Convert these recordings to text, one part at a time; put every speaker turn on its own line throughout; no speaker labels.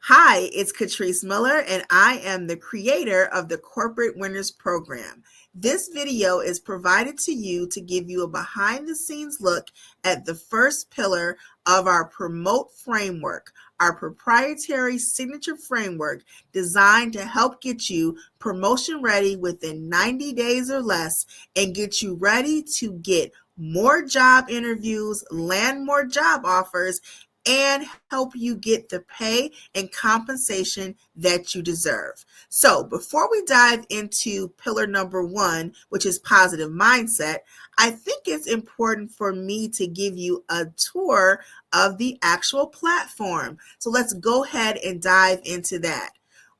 Hi, it's Catrice Miller, and I am the creator of the Corporate Winners Program. This video is provided to you to give you a behind the scenes look at the first pillar of our Promote framework, our proprietary signature framework designed to help get you promotion ready within 90 days or less and get you ready to get more job interviews, land more job offers, and help you get the pay and compensation that you deserve. So, before we dive into pillar number one, which is positive mindset, I think it's important for me to give you a tour of the actual platform. So, let's go ahead and dive into that.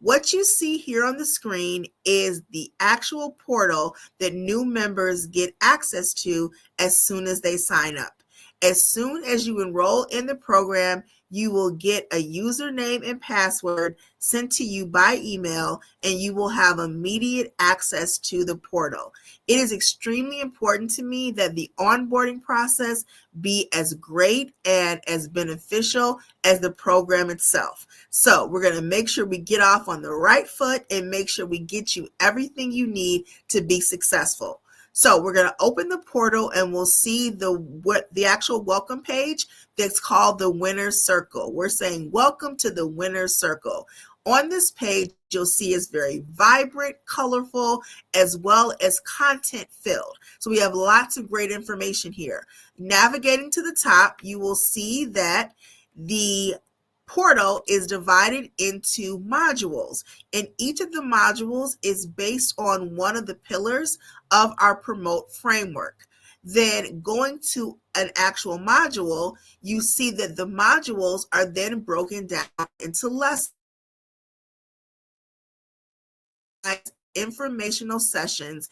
What you see here on the screen is the actual portal that new members get access to as soon as they sign up. As soon as you enroll in the program, you will get a username and password sent to you by email, and you will have immediate access to the portal. It is extremely important to me that the onboarding process be as great and as beneficial as the program itself. So we're going to make sure we get off on the right foot and make sure we get you everything you need to be successful. So we're going to open the portal and we'll see the actual welcome page that's called the Winner's Circle. We're saying welcome to the Winner's Circle. On this page, you'll see it's very vibrant, colorful, as well as content filled. So we have lots of great information here. Navigating to the top, you will see that the portal is divided into modules, and each of the modules is based on one of the pillars of our Promote framework. Then going to an actual module, you see that the modules are then broken down into lessons, informational sessions,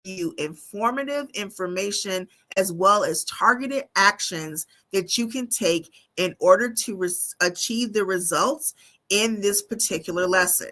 you informative information as well as targeted actions that you can take in order to achieve the results in this particular lesson.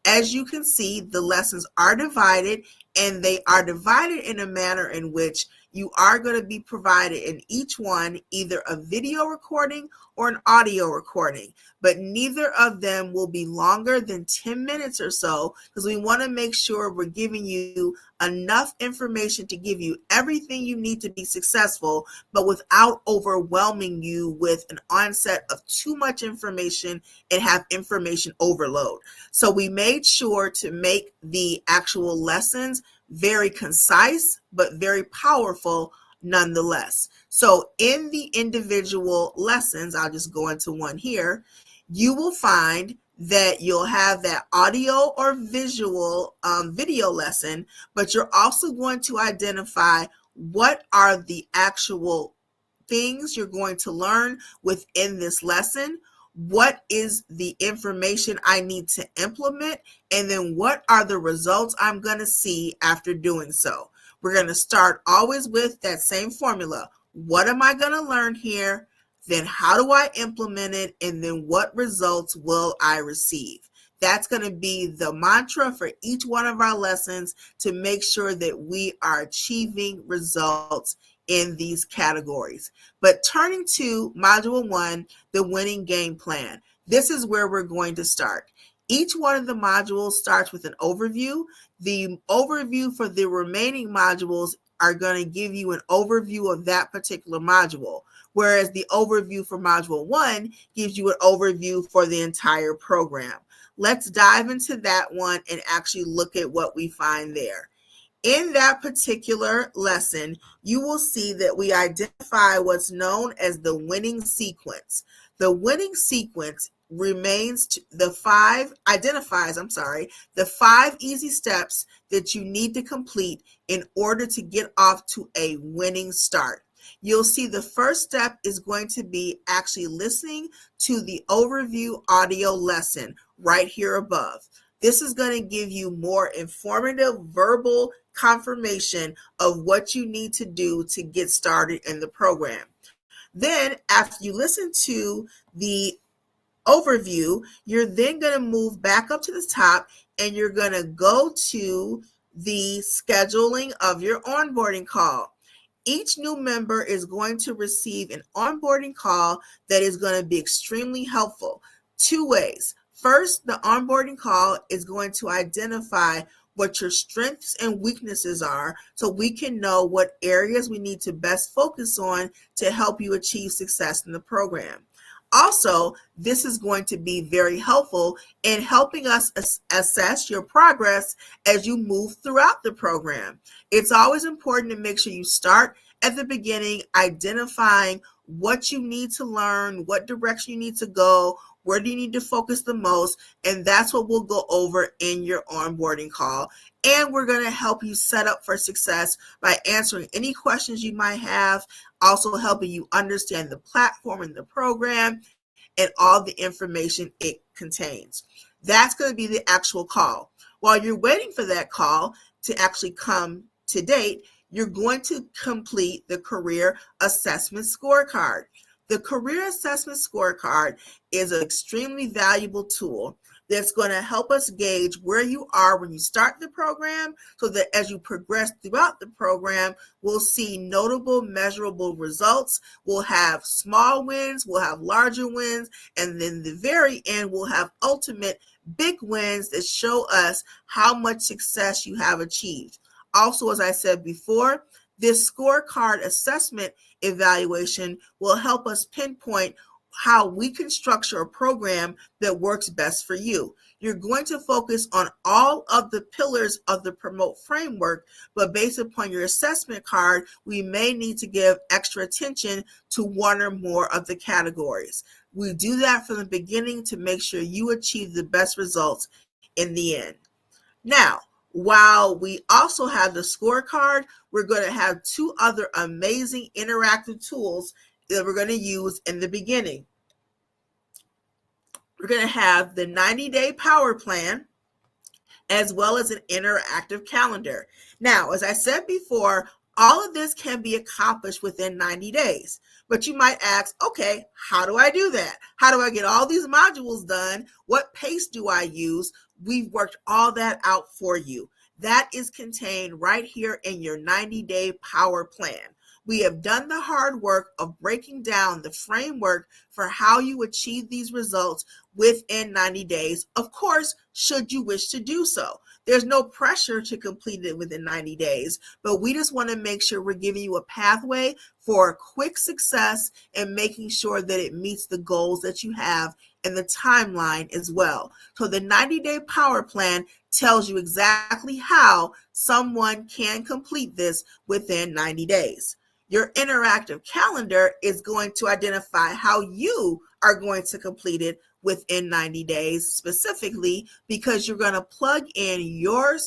As you can see, the lessons are divided, and they are divided in a manner in which you are going to be provided in each one either a video recording or an audio recording, but neither of them will be longer than 10 minutes or so, because we want to make sure we're giving you enough information to give you everything you need to be successful, but without overwhelming you with an onset of too much information and have information overload. So we made sure to make the actual lessons very concise, but very powerful nonetheless. So in the individual lessons, I'll just go into one here, you will find that you'll have that audio or visual video lesson, but you're also going to identify what are the actual things you're going to learn within this lesson. What is the information I need to implement? And then what are the results I'm going to see after doing so? We're going to start always with that same formula. What am I going to learn here? Then how do I implement it? And then what results will I receive? That's going to be the mantra for each one of our lessons to make sure that we are achieving results in these categories. But turning to module one, the winning game plan. This is where we're going to start. Each one of the modules starts with an overview. The overview for the remaining modules are going to give you an overview of that particular module, whereas the overview for module one gives you an overview for the entire program. Let's dive into that one and actually look at what we find there. In that particular lesson, you will see that we identify what's known as the winning sequence. The winning sequence identifies the 5 easy steps that you need to complete in order to get off to a winning start. You'll see the first step is going to be actually listening to the overview audio lesson right here above. This is going to give you more informative verbal confirmation of what you need to do to get started in the program. Then, after you listen to the overview, you're then going to move back up to the top and you're going to go to the scheduling of your onboarding call. Each new member is going to receive an onboarding call that is going to be extremely helpful Two ways. First, the onboarding call is going to identify what your strengths and weaknesses are so we can know what areas we need to best focus on to help you achieve success in the program. Also, this is going to be very helpful in helping us assess your progress as you move throughout the program. It's always important to make sure you start at the beginning, identifying what you need to learn, what direction you need to go, where do you need to focus the most, and that's what we'll go over in your onboarding call. And we're going to help you set up for success by answering any questions you might have, also helping you understand the platform and the program and all the information it contains. That's going to be the actual call. While you're waiting for that call to actually come to date, you're going to complete the career assessment scorecard. The career assessment scorecard is an extremely valuable tool that's going to help us gauge where you are when you start the program so that as you progress throughout the program, we'll see notable, measurable results. We'll have small wins, we'll have larger wins, and then the very end, we'll have ultimate big wins that show us how much success you have achieved. Also, as I said before, this scorecard assessment evaluation will help us pinpoint how we can structure a program that works best for you. You're going to focus on all of the pillars of the P.R.O.M.O.T.E framework, but based upon your assessment card, we may need to give extra attention to one or more of the categories. We do that from the beginning to make sure you achieve the best results in the end. Now, while we also have the scorecard, we're going to have two other amazing interactive tools that we're going to use in the beginning. We're going to have the 90-day power plan as well as an interactive calendar. Now, as I said before, all of this can be accomplished within 90 days. But you might ask, okay, how do I do that? How do I get all these modules done? What pace do I use? We've worked all that out for you. That is contained right here in your 90-day power plan. We have done the hard work of breaking down the framework for how you achieve these results within 90 days. Of course, should you wish to do so. There's no pressure to complete it within 90 days, but we just want to make sure we're giving you a pathway for quick success and making sure that it meets the goals that you have and the timeline as well. So the 90-day power plan tells you exactly how someone can complete this within 90 days. Your interactive calendar is going to identify how you are going to complete it within 90 days, specifically because you're going to plug in your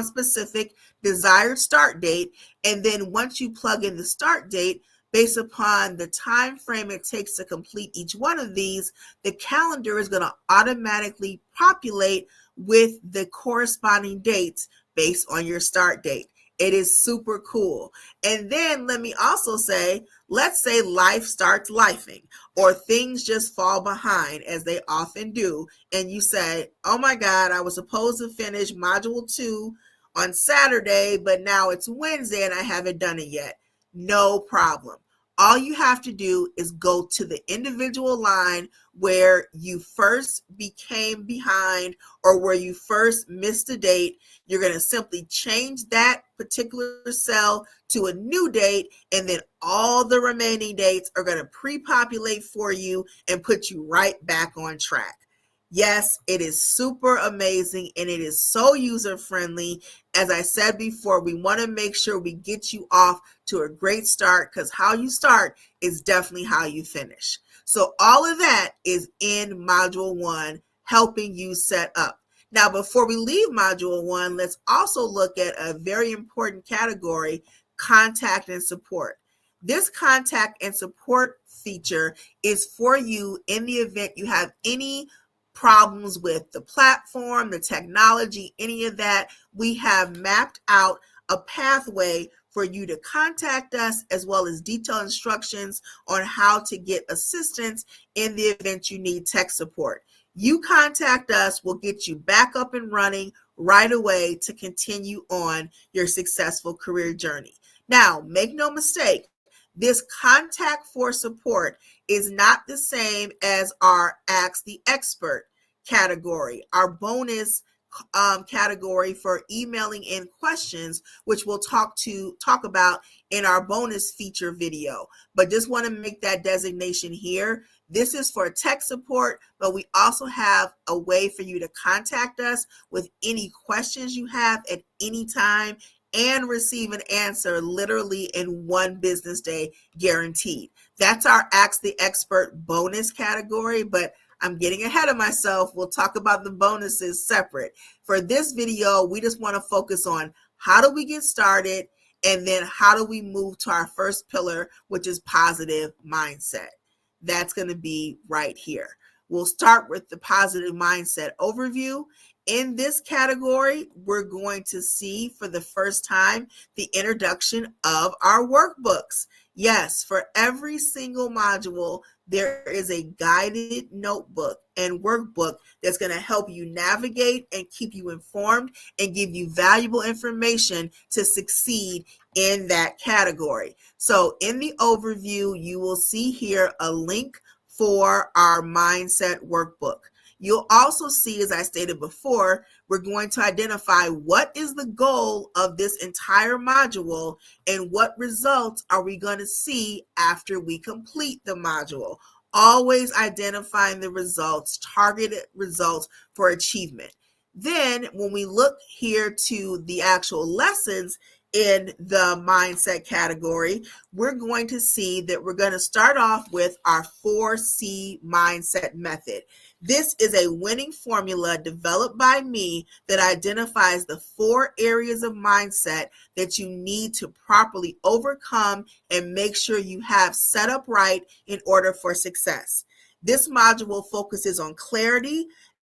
specific desired start date. And then once you plug in the start date, based upon the time frame it takes to complete each one of these, the calendar is going to automatically populate with the corresponding dates based on your start date. It is super cool. And then let me also say, let's say life starts lifing or things just fall behind as they often do. And you say, oh my God, I was supposed to finish module 2 on Saturday, but now it's Wednesday and I haven't done it yet. No problem. All you have to do is go to the individual line where you first became behind or where you first missed a date. You're going to simply change that particular cell to a new date, and then all the remaining dates are going to pre-populate for you and put you right back on track. Yes, it is super amazing and it is so user-friendly. As I said before, we want to make sure we get you off to a great start because how you start is definitely how you finish. So all of that is in Module 1, helping you set up. Now, before we leave Module 1, let's also look at a very important category, contact and support. This contact and support feature is for you in the event you have any problems with the platform, the technology, any of that. We have mapped out a pathway for you to contact us as well as detailed instructions on how to get assistance in the event you need tech support. You contact us, we'll get you back up and running right away to continue on your successful career journey. Now, make no mistake, This contact for support is not the same as our Ask the Expert category, our bonus category for emailing in questions, which we'll talk about in our bonus feature video. But just want to make that designation here. This is for tech support, but we also have a way for you to contact us with any questions you have at any time and receive an answer literally in 1 business day, guaranteed. That's our Ask the Expert bonus category, but I'm getting ahead of myself. We'll talk about the bonuses separate. For this video, we just want to focus on how do we get started, and then how do we move to our first pillar, which is positive mindset. That's going to be right here. We'll start with the positive mindset overview. In this category, we're going to see for the first time the introduction of our workbooks. Yes, for every single module, there is a guided notebook and workbook that's going to help you navigate and keep you informed and give you valuable information to succeed in that category. So in the overview, you will see here a link for our mindset workbook. You'll also see, as I stated before, we're going to identify what is the goal of this entire module and what results are we going to see after we complete the module. Always identifying the results, targeted results for achievement. Then when we look here to the actual lessons in the mindset category, we're going to see that we're going to start off with our 4C mindset method. This is a winning formula developed by me that identifies the 4 areas of mindset that you need to properly overcome and make sure you have set up right in order for success. This module focuses on clarity.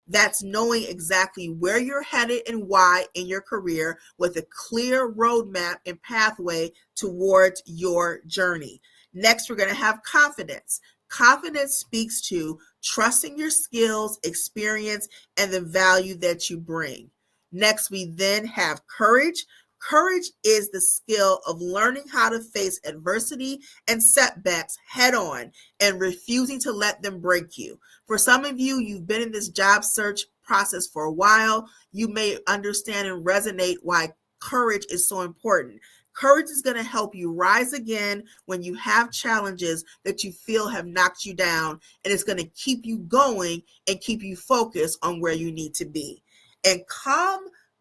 That's knowing exactly where you're headed and why in your career with a clear roadmap and pathway towards your journey. Next, we're going to have confidence. Confidence speaks to trusting your skills, experience, and the value that you bring. Next, we then have courage. Courage is the skill of learning how to face adversity and setbacks head on and refusing to let them break you. For some of you, you've been in this job search process for a while. You may understand and resonate why courage is so important. Courage is going to help you rise again when you have challenges that you feel have knocked you down, and it's going to keep you going and keep you focused on where you need to be. And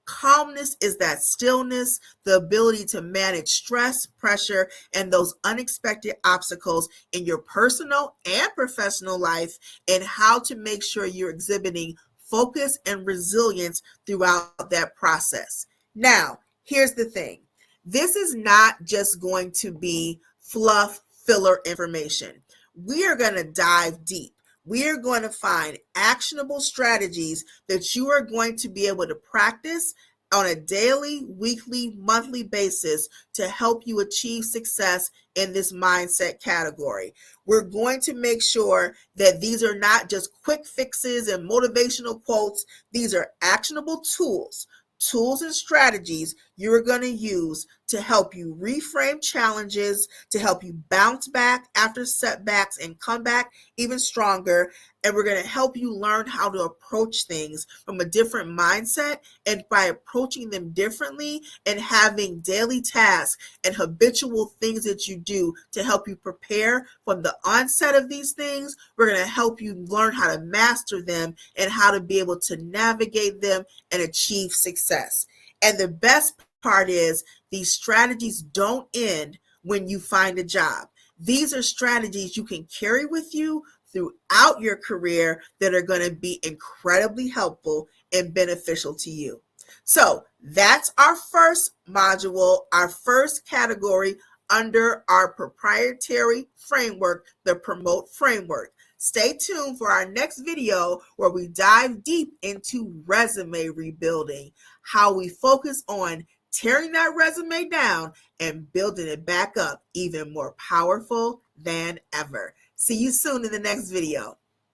calmness is that stillness, the ability to manage stress, pressure, and those unexpected obstacles in your personal and professional life, and how to make sure you're exhibiting focus and resilience throughout that process. Now, here's the thing. This is not just going to be fluff filler information. We are going to dive deep. We are going to find actionable strategies that you are going to be able to practice on a daily, weekly, monthly basis to help you achieve success in this mindset category. We're going to make sure that these are not just quick fixes and motivational quotes. These are actionable tools and strategies you're going to use to help you reframe challenges, to help you bounce back after setbacks and come back even stronger. And we're going to help you learn how to approach things from a different mindset, and by approaching them differently and having daily tasks and habitual things that you do to help you prepare from the onset of these things. We're going to help you learn how to master them and how to be able to navigate them and achieve success. And the best part is these strategies don't end when you find a job. These are strategies you can carry with you throughout your career that are going to be incredibly helpful and beneficial to you. So that's our first module, our first category under our proprietary framework, the P.R.O.M.O.T.E framework. Stay tuned for our next video where we dive deep into resume rebuilding, how we focus on tearing that resume down and building it back up even more powerful than ever. See you soon in the next video.